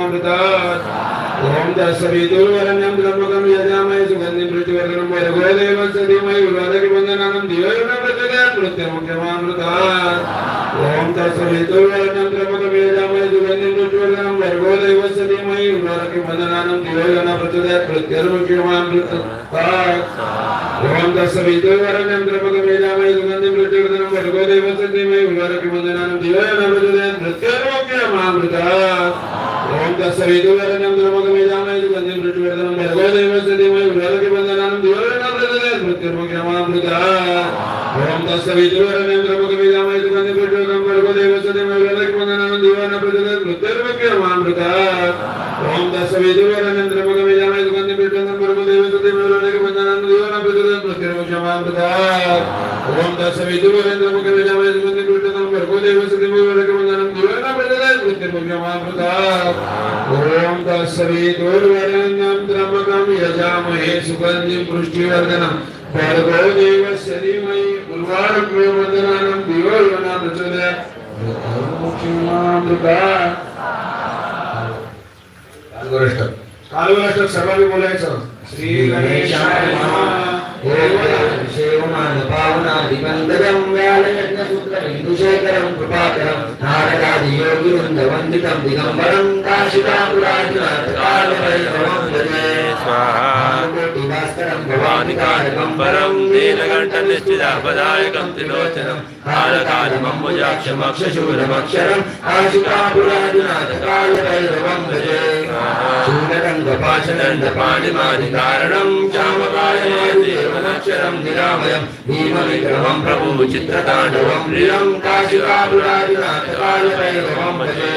ओम तत्सवितुर्वरेण्यं ब्रह्मकं यजामहे सुगन्धिं पुष्टिवर्धनं भर्गो देवस्य धीमहि उर्वारुकवन्दनानं धियो यो न प्रचोदयात् मृत्युर्मुक्षमामृतात् ओम तत्सवितुर्वरेण्यं ब्रह्मकं यजामहे सुगन्धिं पुष्टिवर्धनं भर्गो देवस्य धीमहि उर्वारुकवन्दनानं धियो यो न प्रचोदयात् मृत्युर्मुक्षमामृतात् ओम तत्सवितुर्वरेण्यं ब्रह्मकं यजामहे सुगन्धिं पुष्टिवर्धनं भर्गो देवस्य धीमहि उर्वारुकवन्दनानं धियो यो न प्रचोदयात् मृत्युर्मुक्षमामृतात् ओम तत्सवितुर्वरेण्यं ब्रह्मकं यजामहे सुगन्धिं पुष्टिवर्धनं भर्गो देवस्य धीमहि उर्वारुकवन्दनानं धियो यो न प्रचोदयात् मृत्युर्मुक्षमामृतात् ओम तत्सवितुर्वरेण्यं ब्रह्मकं यजामहे सुगन्धिं पुष्टिवर्धनं भर्गो देवस्य धीमहि उर्वारुकवन्दनानं धियो यो न प्रचोदयात् मृत्युर्मुक्षमामृतात् ओम तत्सवितुर्वरेण्यं ब्रह्मकं यजामहे सुगन्धिं पुष्टिवर्धनं भर्गो देवस्य धीमहि उर्वारुकवन्दनानं धियो यो न प्रचोदयात् मृत्युर्मुक्षमामृतात् ओम तत्सवितुर्वरेण्यं ब्रह्मकं यजामहे सुगन्धिं पुष्टिवर्धनं भर्गो देवस्य धीमहि उर्वारुकवन्दनानं धियो यो न प्रचोदयात् मृत्युर्मुक्षमामृतात् ओम तत्सवितुर्वरेण्यं ब्रह्मकं यजामहे सुगन्धिं पुष्टिवर्धनं भर्गो देवस्य धीमहि उर्वारुकवन्दनानं धियो यो न प्रचोदयात् मृत्युर्मुक्षमामृतात् कालवृष्ट सर्वांनी बोलायचं श्री गणेशाय नमः पावनादिवन्दनं व्यालयज्ञसूत्रबिन्दुशेखरं कृपाकरं नारदादियोगिवृन्दवन्दितं दिगम्बरं काशिकापुराधिनाथकालभैरवं भजे स्वाहा कोटिभास्करं भवानिकारकं परं नीलकण्ठनिश्चितापदायकं त्रिलोचनं कालकालमम्बुजाक्षमक्षशूलमक्षरं काशिकापुराधिनाथकालभैरवं भजे शूलरङ्गपाशदण्डपाणिमादिकारणं चामकायमक्षरं निरामयं भीमविक्रमं प्रभु चित्रताण्डवं प्रियं काशिकापुराधिनाथकालभैरवं भजे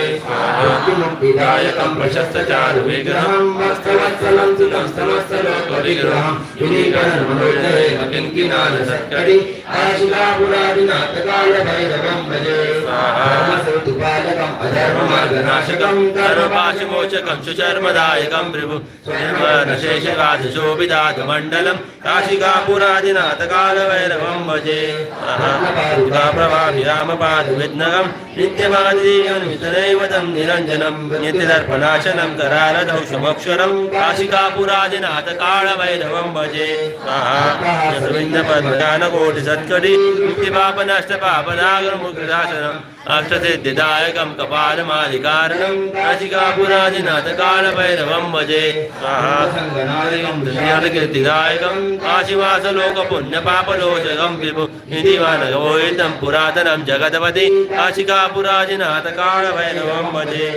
मुक्तिदायकं प्रशस्तचारुविग्रहं वत्सवत्सलं सुतं स्तवत्सलोकविग्रहं विनीकरणमनोजये किङ्किणालसत्करि काशिकापुराधिनाथकालभैरवं भजे धर्मसेतुपालकम् अधर्ममार्गनाशकं कर्मपाशमोचकं सुचर्मदायकं प्रभु स्वयंवरशेषराजशोभितामण्डलं काशिकापुराधिनाथकालभैरवं भजे प्रभाभिरामपादविघ्नकं नित्यमादिदेवनितनैव तं निरञ्जनं नित्यदर्पणाशनं करालदौषमक्षरं काशिकापुराधिनाथकालभैरवं भजे गोविन्दपद्मजानकोटिसत्करि मुक्तिपापनष्टपापनागरमुग्रदासनम् अष्टसिद्धिदायकं कपालमादिकारणं काशिकापुराधिनाथकालभैरवं भजे कीर्तिदायकं काशीवासलोकपुण्यपापलोचकं विभु निधिवानगोहितं पुरातनं जगदवति काशिकापुराधिनाथकालभैरवं भजे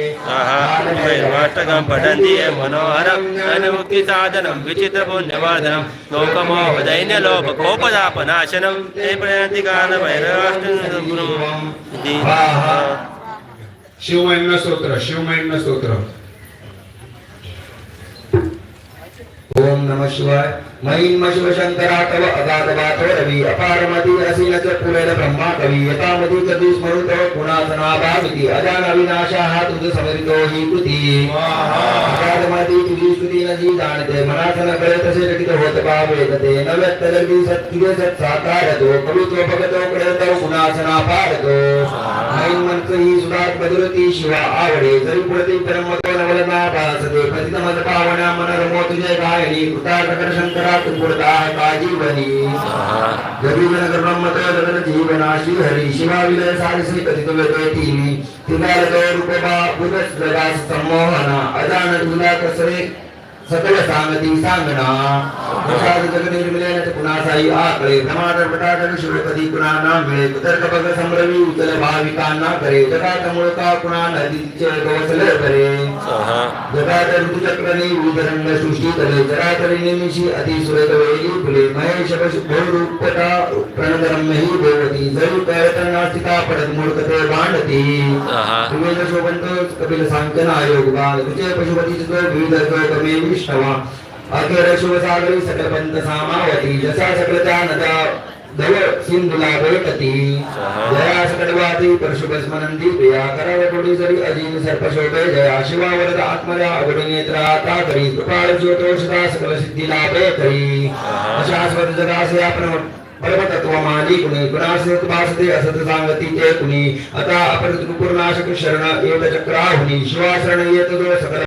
भैरवाष्टकं पठन्ति ये मनोहरं अनुमुक्तिसाधनं विचित्रपुण्यवर्धनं लोकमोहदैन्यलोपकोपदापनाशनं ते प्रयन्ति कालभैरवाष्टकं शिवमहिम्न स्तोत्र ओम नमः शिवाय महिम शिवशंकरा तव अगाधवातो रवि अपारमति असीन च पुरेण ब्रह्मा कवि यतामति कति स्मरुतो गुणासनाभामिति अजान अविनाशाः तुझ समरितो हि कृति अगाधमति तुझी स्तुति न जी जानते मनासन करे तसे रकित होत पावे तते न व्यक्तलर्गी सत्किरे सत्साकारतो कवितो भगतो प्रयतो गुणासना पारतो महिम मंत्र ही सुधात बदुरती शिवा आवडे जरी पुरती परमतो नवलना भासते प्रतितमत पावना मन रमो तुझे गायनी कृतार्थ शंकर काजीवनी जगीवन ब्रह्मतो जगन जीवनाशी हरि शिवा विलय सारसी कथित वेदीनी तिगालतो रूपबा बुधस्रगास सम्मोहना अजान दुला कसरे सकल सांगती सांगना प्रसाद जगत निर्मलेन पुनासाई आकळे प्रमादर पटादर शिवपदी पुना नाम मिळे कुतर्क बग संभ्रमी उचल भाविकांना करे जगात मुळका पुना नदीचे गोसले करे जगात ऋतुचक्रनी विधरंग सृष्टी तले जरातरी निमिषी अति सुरेख वेली फुले महेश बहुरूपता प्रणदरम्य ही देवती जरू कैतनास्तिका पडत मूर्खते भांडती विवेक शोभंतो कपिल सांख्यना योग बाल तुझे पशुपती जो विविध कमे विष्णवा अखेर शिवसागरी सकल पंत सामावती जसा सकलता नदा दव सिंधुला बैठती जया सकलवाती परशुभस्मनंदी प्रिया कराव कोटी जरी अजीन सर्पशोभे जया शिवा वरद आत्मया अगुणनेत्रा ताकरी कृपाळ ज्योतोषदा सकल सिद्धी लाभे करी अशाश्वत जगासे आपण परमतत्वमानी कुणी कुणासत भासते असत सांगतीचे कुणी आता अपरितपूर्णाशक शरण एव चक्राहुनी शिवाशरण येत जो सकल